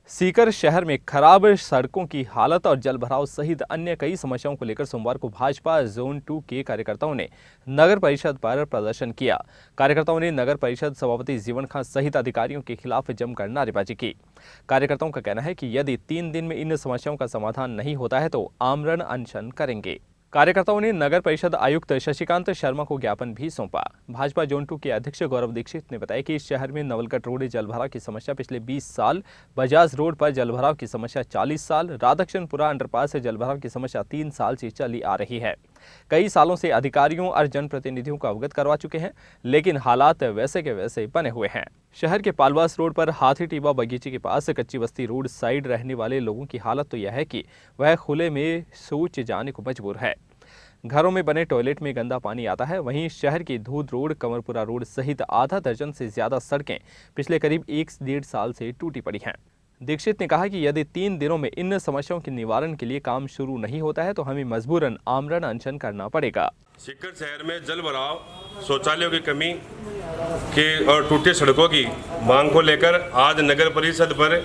सीकर शहर में खराब सड़कों की हालत और जलभराव सहित अन्य कई समस्याओं को लेकर सोमवार को भाजपा जोन 2 के कार्यकर्ताओं ने नगर परिषद पर प्रदर्शन किया। कार्यकर्ताओं ने नगर परिषद सभापति जीवन खां सहित अधिकारियों के खिलाफ जमकर नारेबाजी की। कार्यकर्ताओं का कहना है कि यदि 3 दिन में इन समस्याओं का समाधान नहीं होता है तो आमरण अनशन करेंगे। कार्यकर्ताओं ने नगर परिषद आयुक्त शशिकांत शर्मा को ज्ञापन भी सौंपा। भाजपा जोन 2 के अध्यक्ष गौरव दीक्षित ने बताया कि शहर में नवलगढ़ रोड जलभराव की समस्या पिछले 20 साल, बजाज रोड पर जलभराव की समस्या 40 साल, राधाकृष्णपुरा अंडरपास से जलभराव की समस्या 3 साल से चली आ रही है। कई सालों से अधिकारियों और जनप्रतिनिधियों को अवगत करवा चुके हैं, लेकिन हालात वैसे के वैसे बने हुए हैं। शहर के पालवास रोड पर हाथी टीबा बगीचे के पास कच्ची बस्ती रोड साइड रहने वाले लोगों की हालत तो यह है कि वह खुले में शौच जाने को मजबूर है। घरों में बने टॉयलेट में गंदा पानी आता है। वहीं शहर की धूध रोड, कमरपुरा रोड सहित आधा दर्जन से ज्यादा सड़कें पिछले करीब 1-1.5 साल से टूटी पड़ी हैं। दीक्षित ने कहा कि यदि 3 दिनों में इन समस्याओं के निवारण के लिए काम शुरू नहीं होता है तो हमें मजबूरन आमरण अनशन करना पड़ेगा। सीकर शहर में जल भराव, शौचालयों की कमी की और टूटी सड़कों की मांग को लेकर आज नगर परिषद पर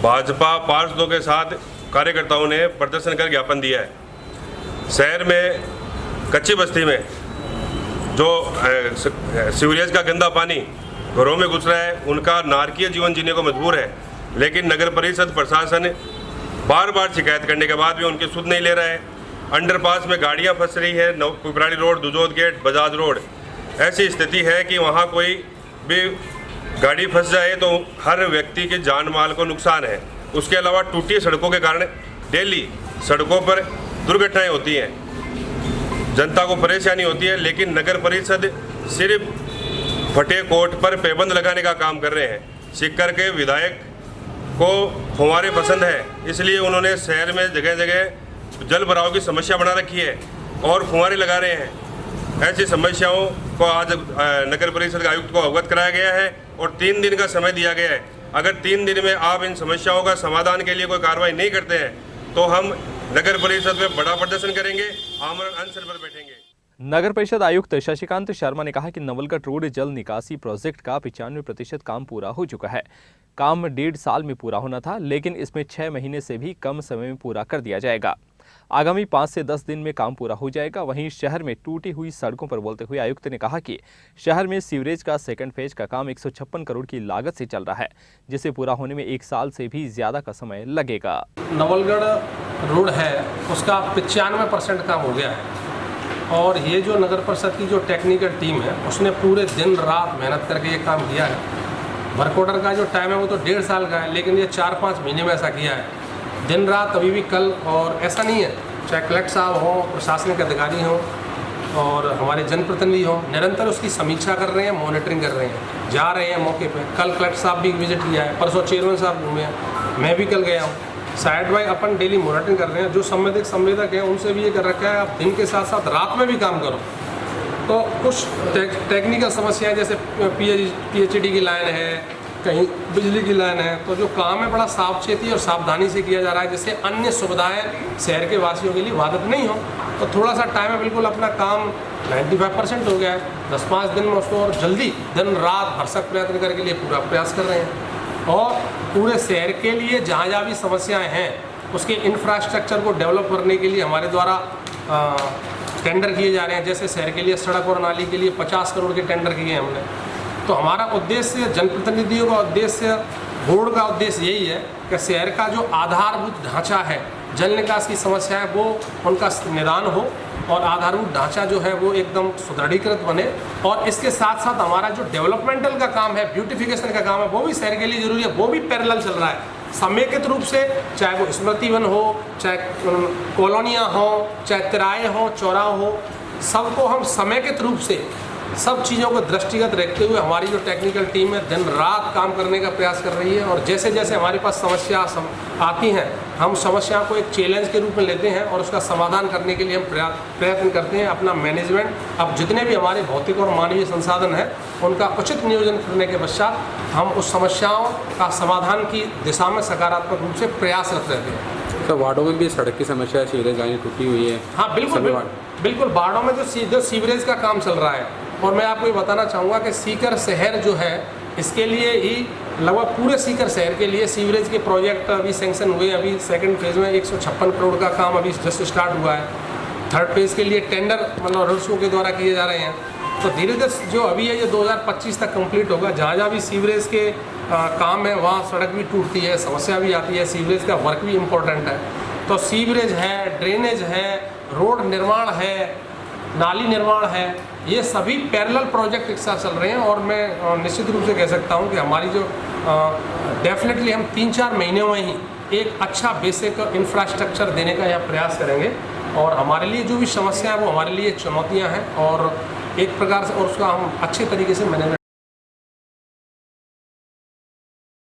भाजपा पार्षदों के साथ कार्यकर्ताओं ने प्रदर्शन कर ज्ञापन दिया है। शहर में कच्ची बस्ती में जो सीवरेज का गंदा पानी घरों में घुस रहा है, उनका नारकीय जीवन जीने को मजबूर है, लेकिन नगर परिषद प्रशासन बार बार शिकायत करने के बाद भी उनकी सुध नहीं ले रहा है। अंडरपास में गाड़ियां फंस रही है, पिपराड़ी रोड, दुजोद गेट, बजाज रोड। ऐसी स्थिति है कि वहां कोई भी गाड़ी फंस जाए तो हर व्यक्ति के जान माल को नुकसान है। उसके अलावा टूटी सड़कों के कारण डेली सड़कों पर दुर्घटनाएं होती हैं, जनता को परेशानी होती है, लेकिन नगर परिषद सिर्फ फटे कोट पर पैबंद लगाने का काम कर रहे हैं। सीकर के विधायक को फुहारे पसंद है, इसलिए उन्होंने शहर में जगह जगह जल भराव की समस्या बना रखी है और फुहारे लगा रहे हैं। ऐसी समस्याओं को आज नगर परिषद के आयुक्त को अवगत कराया गया है और 3 दिन का समय दिया गया है। अगर 3 दिन में आप इन समस्याओं का समाधान के लिए कोई कार्रवाई नहीं करते हैं तो हम नगर परिषद में बड़ा प्रदर्शन करेंगे, आमरण अनशन पर बैठेंगे। नगर परिषद आयुक्त शशिकांत शर्मा ने कहा कि नवलगढ़ रोड जल निकासी प्रोजेक्ट का 95% काम पूरा हो चुका है। काम 1.5 साल में पूरा होना था, लेकिन इसमें 6 महीने से भी कम समय में पूरा कर दिया जाएगा। आगामी 5 से 10 दिन में काम पूरा हो जाएगा। वहीं शहर में टूटी हुई सड़कों पर बोलते हुए आयुक्त ने कहा कि शहर में सीवरेज का सेकंड फेज का काम 156 करोड़ की लागत से चल रहा है, जिसे पूरा होने में 1 साल से भी ज्यादा का समय लगेगा। नवलगढ़ रोड है उसका 95% काम हो गया है और ये जो नगर परिषद की जो टेक्निकल टीम है उसने पूरे दिन रात मेहनत करके ये काम किया है। वर्क ऑर्डर का जो टाइम है वो तो 1.5 साल का है, लेकिन ये 4-5 महीने में ऐसा किया है, दिन रात अभी भी कल। और ऐसा नहीं है, चाहे कलेक्टर साहब हों, प्रशासनिक अधिकारी हों और हमारे जनप्रतिनिधि हों, निरंतर उसकी समीक्षा कर रहे हैं, मॉनिटरिंग कर रहे हैं, जा रहे हैं मौके पे। कल कलेक्टर साहब भी विजिट किया है, परसों चेयरमैन साहब घूमे हैं, मैं भी कल गया हूँ। Side by upon daily monitoring कर रहे हैं। जो संवेदक हैं उनसे भी ये कर रखा है, आप दिन के साथ साथ रात में भी काम करो। तो कुछ टेक्निकल समस्याएं जैसे PHED की लाइन है, कहीं बिजली की लाइन है, तो जो काम है बड़ा सावचेती और सावधानी से किया जा रहा है, जिससे अन्य सुविधाएं शहर के वासियों के लिए बाधित नहीं हो। तो थोड़ा सा टाइम है, बिल्कुल अपना काम 95% हो गया है। 10-5 दिन में उसको और जल्दी दिन रात भरसक प्रयत्न करके लिए पूरा प्रयास कर रहे हैं और पूरे शहर के लिए जहाँ जहाँ भी समस्याएँ हैं उसके इंफ्रास्ट्रक्चर को डेवलप करने के लिए हमारे द्वारा टेंडर किए जा रहे हैं। जैसे शहर के लिए सड़क और नाली के लिए 50 करोड़ के टेंडर किए हैं हमने। तो हमारा उद्देश्य, जनप्रतिनिधियों का उद्देश्य, बोर्ड का उद्देश्य यही है कि शहर का जो आधारभूत ढांचा है, जल निकास की समस्या है, वो उनका निदान हो और आधारभूत ढांचा जो है वो एकदम सुदृढ़ीकृत बने। और इसके साथ साथ हमारा जो डेवलपमेंटल का काम है, ब्यूटिफिकेशन का काम है, वो भी शहर के लिए जरूरी है, वो भी पैरेलल चल रहा है समेकित रूप से। चाहे वो स्मृति वन हो, चाहे कॉलोनियाँ हों, चाहे तिराए हों, चौराहे हो, सबको हम समेकित रूप से सब चीज़ों को दृष्टिगत रखते हुए हमारी जो टेक्निकल टीम है दिन रात काम करने का प्रयास कर रही है। और जैसे जैसे हमारे पास समस्या आती हैं, हम समस्या को एक चैलेंज के रूप में लेते हैं और उसका समाधान करने के लिए हम प्रयत्न करते हैं। अपना मैनेजमेंट, अब जितने भी हमारे भौतिक और मानवीय संसाधन हैं उनका उचित नियोजन करने के पश्चात हम उस समस्याओं का समाधान की दिशा में सकारात्मक रूप से प्रयासरत रहते हैं। तो वार्डों में भी सड़क की समस्या है, सीवरेज लाइनें टूटी हुई है। हाँ बिल्कुल, वार्डों में जो सीवरेज का काम चल रहा है। और मैं आपको ये बताना चाहूँगा कि सीकर शहर जो है इसके लिए ही लगभग पूरे सीकर शहर के लिए सीवरेज के प्रोजेक्ट अभी सैंक्शन हुए। अभी सेकंड फेज़ में 156 करोड़ का काम अभी जस्ट स्टार्ट हुआ है। थर्ड फेज़ के लिए टेंडर मतलब रड़सों के द्वारा किए जा रहे हैं। तो धीरे धीरे जो अभी है ये 2025 तक कंप्लीट होगा। जहाँ जहाँ भी सीवरेज के काम है वहाँ सड़क भी टूटती है, समस्या भी आती है, सीवरेज का वर्क भी इम्पोर्टेंट है। तो सीवरेज है, ड्रेनेज है, रोड निर्माण है, नाली निर्माण है, ये सभी पैरेलल प्रोजेक्ट एक साथ चल रहे हैं। और मैं निश्चित रूप से कह सकता हूँ कि हमारी जो डेफिनेटली हम 3-4 महीने में ही एक अच्छा बेसिक इंफ्रास्ट्रक्चर देने का यहाँ प्रयास करेंगे। और हमारे लिए जो भी समस्या है वो हमारे लिए चुनौतियाँ हैं और एक प्रकार से और उसका हम अच्छे तरीके से मैनेजमेंट